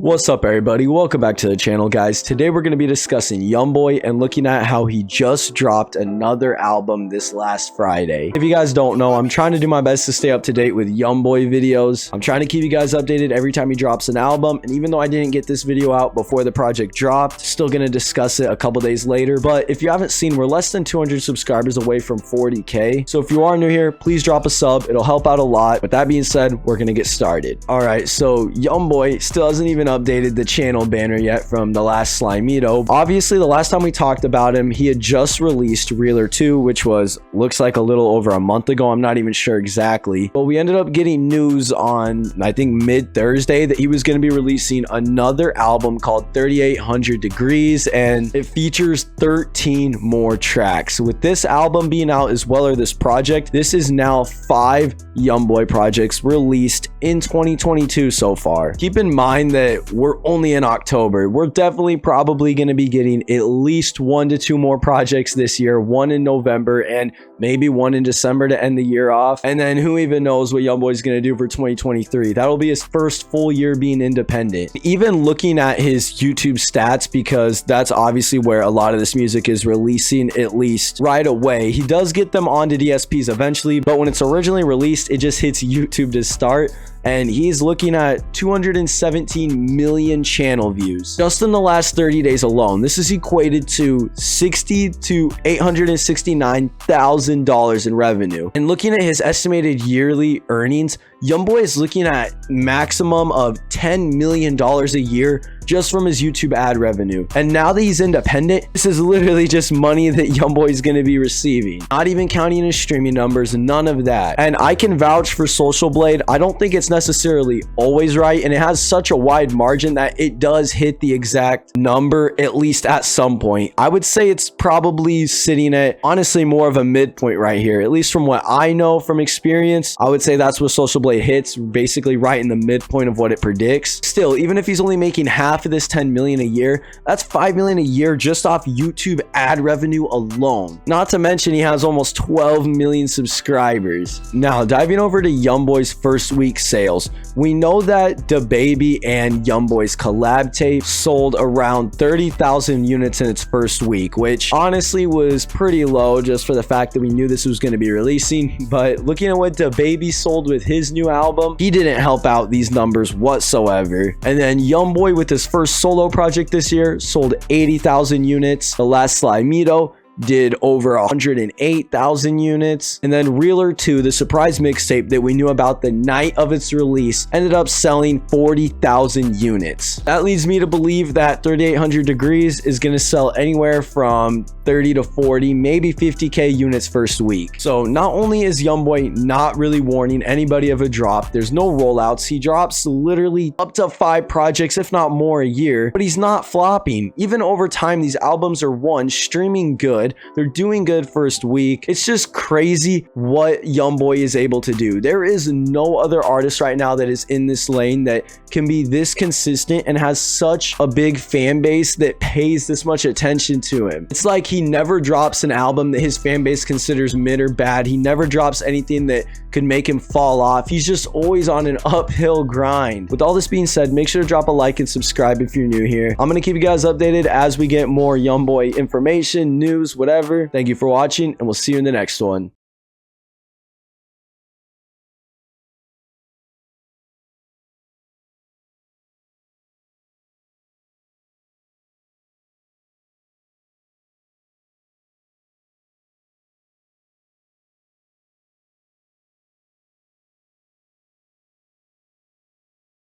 What's up, everybody? Welcome back to the channel, guys. Today we're going to be discussing YoungBoy and looking at how he just dropped another album this last Friday. If you guys don't know, I'm trying to do my best to stay up to date with YoungBoy videos. I'm trying to keep you guys updated every time he drops an album, and even though I didn't get this video out before the project dropped, still going to discuss it a couple days later. But if you haven't seen, we're less than 200 subscribers away from 40k. So if you are new here, please drop a sub. It'll help out a lot. With that being said, we're going to get started. All right, so YoungBoy still hasn't even updated the channel banner yet from the last Slimeito. Obviously, the last time we talked about him, he had just released Reeler 2, which looks like a little over a month ago. I'm not even sure exactly, but we ended up getting news on, I think, mid-Thursday that he was going to be releasing another album called 3800 Degrees, and it features 13 more tracks. With this album being out as well, or this project, this is now 5 YoungBoy projects released in 2022 so far. Keep in mind that we're only in October. We're definitely probably going to be getting at least 1 to 2 more projects this year, one in November and maybe one in December to end the year off. And then who even knows what YoungBoy is going to do for 2023. That'll be his first full year being independent. Even looking at his YouTube stats, because that's obviously where a lot of this music is releasing, at least right away. He does get them onto DSPs eventually, but when it's originally released, it just hits YouTube to start. And he's looking at 217 million channel views just in the last 30 days alone. This is equated to $60,000 to $869,000 in revenue. And looking at his estimated yearly earnings, YoungBoy is looking at maximum of $10 million a year just from his YouTube ad revenue. And now that he's independent, this is literally just money that YoungBoy is going to be receiving, not even counting his streaming numbers, none of that. And I can vouch for Social Blade. I don't think it's necessarily always right, and it has such a wide margin that it does hit the exact number, at least at some point. I would say it's probably sitting at, honestly, more of a midpoint right here, at least from what I know from experience. I would say that's what Social Blade hits, basically right in the midpoint of what it predicts. Still, even if he's only making half of this 10 million a year, that's 5 million a year just off YouTube ad revenue alone. Not to mention he has almost 12 million subscribers. Now, diving over to YoungBoy's first week sales, we know that DaBaby and YoungBoy's collab tape sold around 30,000 units in its first week, which honestly was pretty low just for the fact that we knew this was going to be releasing. But looking at what DaBaby sold with his new album, he didn't help out these numbers whatsoever. And then YoungBoy with his first solo project this year sold 80,000 units. The last Slimeito did over 108,000 units. And then Reeler 2, the surprise mixtape that we knew about the night of its release, ended up selling 40,000 units. That leads me to believe that 3800 Degrees is going to sell anywhere from 30 to 40, maybe 50k units first week. So not only is YoungBoy not really warning anybody of a drop, there's no rollouts. He drops literally up to 5 projects, if not more, a year, but he's not flopping. Even over time, these albums are, one, streaming good. They're doing good first week. It's just crazy what YoungBoy is able to do. There is no other artist right now that is in this lane that can be this consistent and has such a big fan base that pays this much attention to him. It's like he never drops an album that his fan base considers mid or bad. He never drops anything that could make him fall off. He's just always on an uphill grind. With all this being said, make sure to drop a like and subscribe if you're new here. I'm going to keep you guys updated as we get more YoungBoy information, news, whatever. Thank you for watching, and we'll see you in the next one.